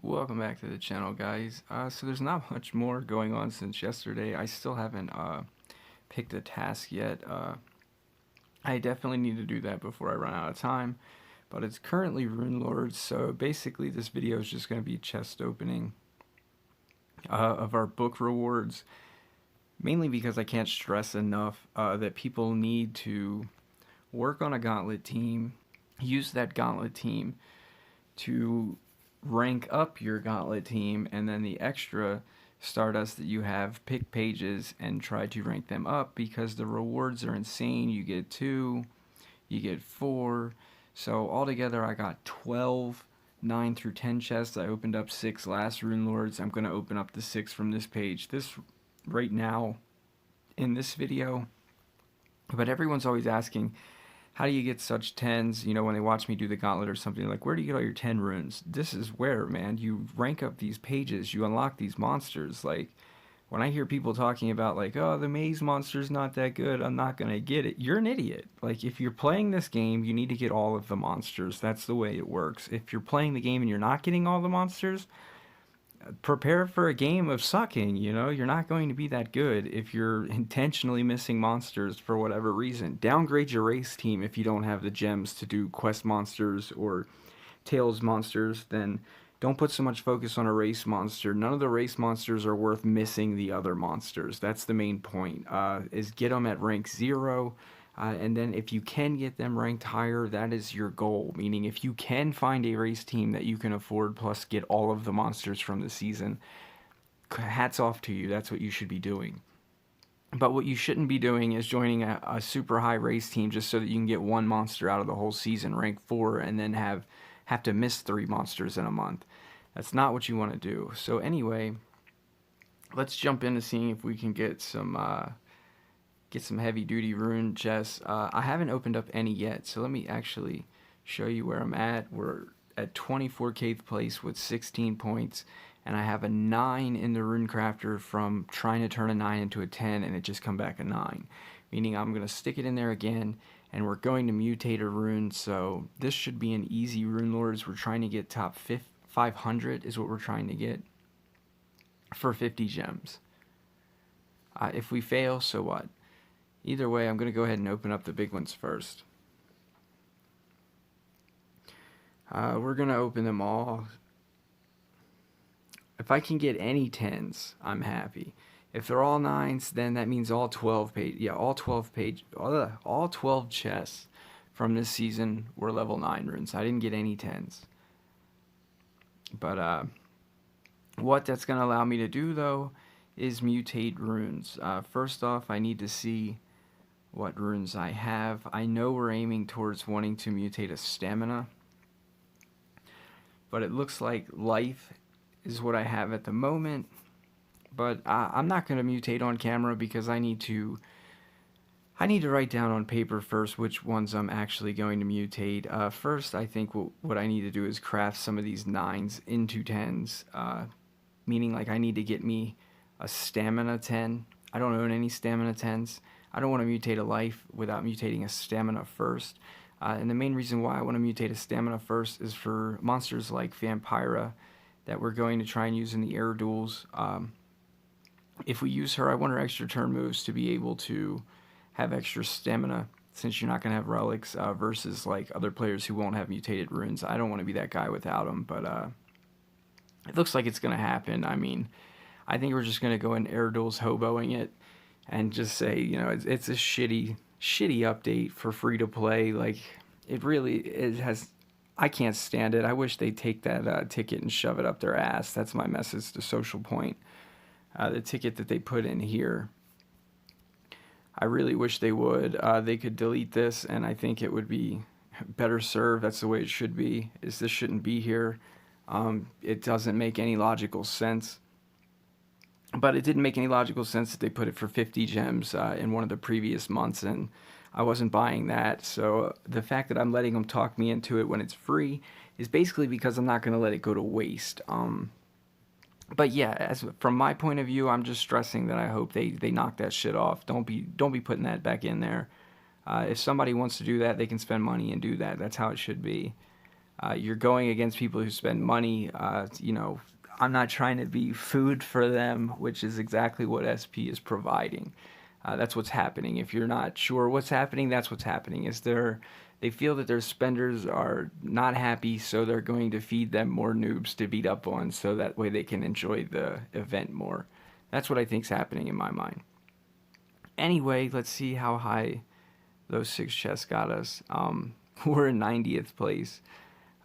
Welcome back to the channel, guys. So there's not much more going on since yesterday. I still haven't picked a task yet. I definitely need to do that before I run out of time. But it's currently Rune Lords, so basically this video is just going to be chest opening of our book rewards. Mainly because I can't stress enough that people need to work on a gauntlet team, use that gauntlet team to rank up your gauntlet team, and then the extra Stardust that you have, pick pages and try to rank them up because the rewards are insane. You get 2, you get 4. So altogether I got 12 9 through 10 chests. I opened up 6 last Rune Lords. I'm going to open up the 6 from this page. This right now in this video. But everyone's always asking, how do you get such 10s, when they watch me do the gauntlet or something, like, where do you get all your 10 runes? This is where, man, you rank up these pages, you unlock these monsters. Like, when I hear people talking about, like, oh, the maze monster's not that good, I'm not gonna get it, you're an idiot. Like, if you're playing this game, you need to get all of the monsters. That's the way it works. If you're playing the game and you're not getting all the monsters, prepare for a game of sucking. You're not going to be that good if you're intentionally missing monsters for whatever reason. Downgrade your race team if you don't have the gems to do quest monsters or tails monsters. Then don't put so much focus on a race monster. None of the race monsters are worth missing the other monsters. That's the main point, is get them at rank 0. And then if you can get them ranked higher, that is your goal. Meaning if you can find a race team that you can afford plus get all of the monsters from the season, hats off to you. That's what you should be doing. But what you shouldn't be doing is joining a super high race team just so that you can get one monster out of the whole season, rank 4, and then have to miss 3 monsters in a month. That's not what you want to do. So anyway, let's jump into seeing if we can get some heavy duty rune chests. I haven't opened up any yet, so let me actually show you where I'm at. We're at 24k place with 16 points, and I have a 9 in the rune crafter from trying to turn a 9 into a 10, and it just come back a 9. Meaning I'm going to stick it in there again, and we're going to mutate a rune, so this should be an easy Rune Lords. We're trying to get top 500 is what we're trying to get for 50 gems. If we fail, so what? Either way, I'm going to go ahead and open up the big ones first. We're going to open them all. If I can get any 10s, I'm happy. If they're all 9s, then that means all 12 chests from this season were level 9 runes. I didn't get any 10s. But what that's going to allow me to do, though, is mutate runes. First off, I need to see what runes I have. I know we're aiming towards wanting to mutate a stamina, but it looks like life is what I have at the moment. But I'm not going to mutate on camera because I need to write down on paper first which ones I'm actually going to mutate. First, I think what I need to do is craft some of these 9s into 10s, meaning like I need to get me a stamina 10. I don't own any stamina 10s. I don't want to mutate a life without mutating a stamina first. And the main reason why I want to mutate a stamina first is for monsters like Vampira that we're going to try and use in the air duels. If we use her, I want her extra turn moves to be able to have extra stamina, since you're not going to have relics, versus like other players who won't have mutated runes. I don't want to be that guy without them, but it looks like it's going to happen. I mean, I think we're just going to go in air duels hoboing it and just say, it's a shitty update for free to play. Like, it has, I can't stand it. I wish they'd take that ticket and shove it up their ass. That's my message to Social Point. The ticket that they put in here, I really wish they would. They could delete this, and I think it would be better served. That's the way it should be. This shouldn't be here. It doesn't make any logical sense. But it didn't make any logical sense that they put it for 50 gems in one of the previous months, and I wasn't buying that. So the fact that I'm letting them talk me into it when it's free is basically because I'm not going to let it go to waste. But yeah, from my point of view, I'm just stressing that I hope they knock that shit off. Don't be putting that back in there. If somebody wants to do that, they can spend money and do that. That's how it should be. You're going against people who spend money. You know, I'm not trying to be food for them, which is exactly what SP is providing. That's what's happening. If you're not sure what's happening, that's what's happening. They feel that their spenders are not happy, so they're going to feed them more noobs to beat up on, so that way they can enjoy the event more. That's what I think's happening in my mind. Anyway, let's see how high those 6 chests got us. We're in 90th place.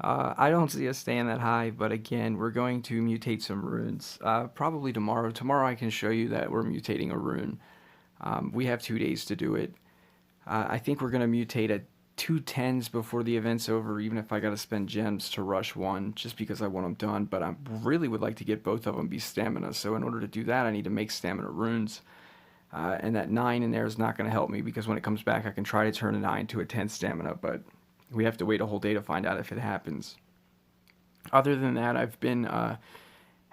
I don't see us staying that high, but again, we're going to mutate some runes. Probably tomorrow. Tomorrow I can show you that we're mutating a rune. We have 2 days to do it. I think we're going to mutate at 2 10s before the event's over, even if I got to spend gems to rush one, just because I want them done. But I really would like to get both of them be stamina. So in order to do that, I need to make stamina runes. And that 9 in there is not going to help me, because when it comes back, I can try to turn a 9 to a 10 stamina, but we have to wait a whole day to find out if it happens. Other than that, I've been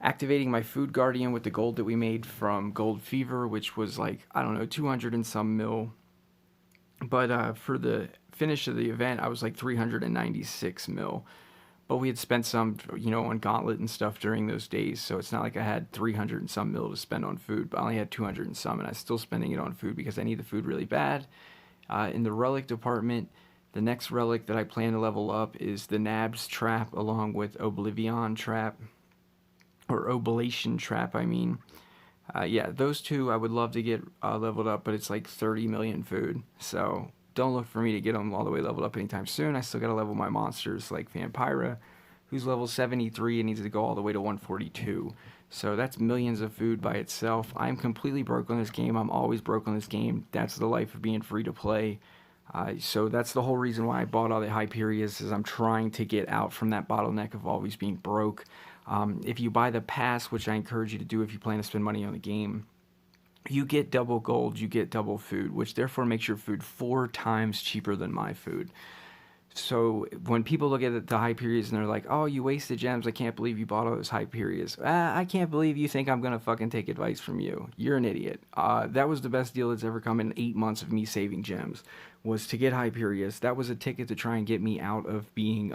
activating my food guardian with the gold that we made from Gold Fever, which was like, I don't know, 200 and some mil. But for the finish of the event, I was like 396 mil. But we had spent some, you know, on Gauntlet and stuff during those days, so it's not like I had 300 and some mil to spend on food, but I only had 200 and some, and I was still spending it on food because I need the food really bad. In the relic department, the next relic that I plan to level up is the Nabs Trap, along with Oblivion Trap, or Oblation Trap, I mean. Yeah, those two I would love to get leveled up, but it's like 30 million food, so don't look for me to get them all the way leveled up anytime soon. I still got to level my monsters like Vampira, who's level 73 and needs to go all the way to 142. So that's millions of food by itself. I'm completely broke on this game. I'm always broke on this game. That's the life of being free to play. So that's the whole reason why I bought all the Hyperias, is I'm trying to get out from that bottleneck of always being broke. If you buy the pass, which I encourage you to do if you plan to spend money on the game, you get double gold, you get double food, which therefore makes your food 4 times cheaper than my food. So when people look at the Hyperias and they're like, oh, you wasted gems, I can't believe you bought all those Hyperias. I can't believe you think I'm going to fucking take advice from you. You're an idiot. That was the best deal that's ever come in 8 months of me saving gems, was to get Hyperias. That was a ticket to try and get me out of being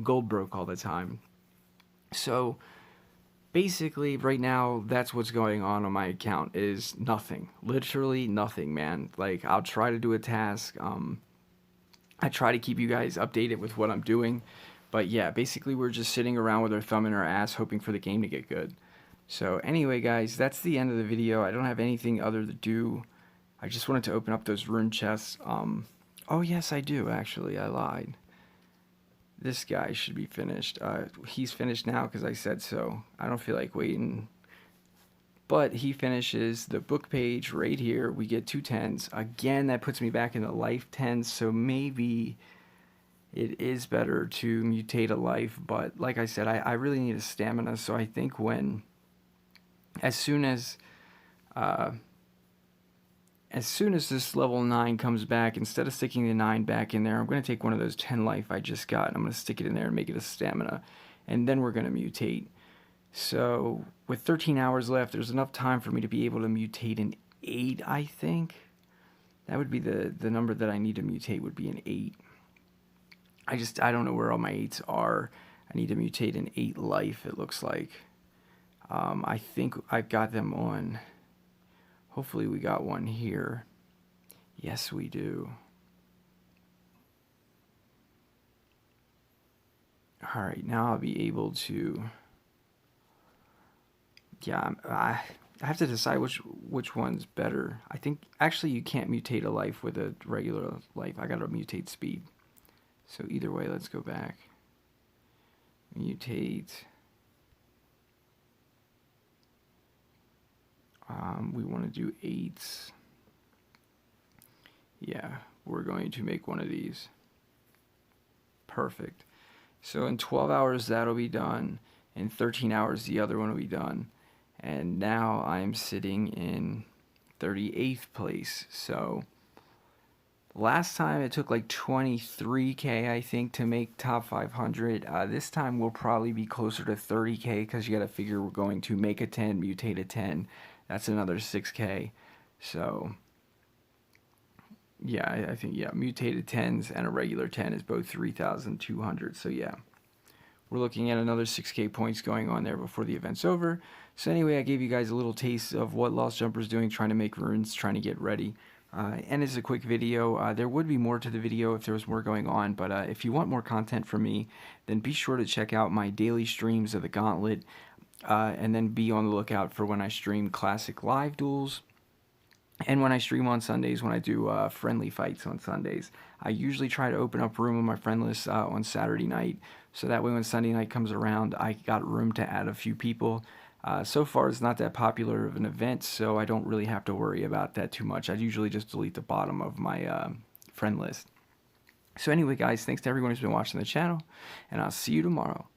gold broke all the time. So basically right now that's what's going on my account, is nothing, literally nothing, man. Like, I'll try to do a task. I try to keep you guys updated with what I'm doing, but yeah, basically we're just sitting around with our thumb in our ass hoping for the game to get good. So anyway, guys, that's the end of the video. I don't have anything other to do. I just wanted to open up those rune chests. Oh yes, I do, actually. I lied. This guy should be finished. He's finished now because I said so. I don't feel like waiting. But he finishes the book page right here. We get 2 10s. Again, that puts me back in the life 10s, so maybe it is better to mutate a life. But like I said, I really need a stamina, so I think as soon as this level 9 comes back, instead of sticking the 9 back in there, I'm going to take one of those 10 life I just got, and I'm going to stick it in there and make it a stamina. And then we're going to mutate. So with 13 hours left, there's enough time for me to be able to mutate an 8, I think. That would be the number that I need to mutate, would be an 8. I don't know where all my 8s are. I need to mutate an 8 life, it looks like. I think I've got them on. Hopefully we got one here. Yes, we do. Alright, now I'll be able to... Yeah, I have to decide which one's better. I think, actually, you can't mutate a life with a regular life. I gotta mutate speed. So either way, let's go back. Mutate. We want to do 8s. Yeah, we're going to make one of these. Perfect. So in 12 hours, that'll be done. In 13 hours, the other one will be done. And now I'm sitting in 38th place. So last time it took like 23k, I think, to make top 500. This time we'll probably be closer to 30k, because you got to figure we're going to make a 10, mutate a 10. That's another 6k. So Yeah, I think, yeah, mutated 10s and a regular 10 is both 3,200. So yeah, we're looking at another 6K points going on there before the event's over. So anyway, I gave you guys a little taste of what Lost Jumper's doing, trying to make runes, trying to get ready. And it's a quick video. There would be more to the video if there was more going on, but if you want more content from me, then be sure to check out my daily streams of the Gauntlet, and then be on the lookout for when I stream classic live duels. And when I stream on Sundays, when I do friendly fights on Sundays, I usually try to open up room with my friend list on Saturday night. So that way when Sunday night comes around, I got room to add a few people. So far, it's not that popular of an event, so I don't really have to worry about that too much. I usually just delete the bottom of my friend list. So anyway, guys, thanks to everyone who's been watching the channel, and I'll see you tomorrow.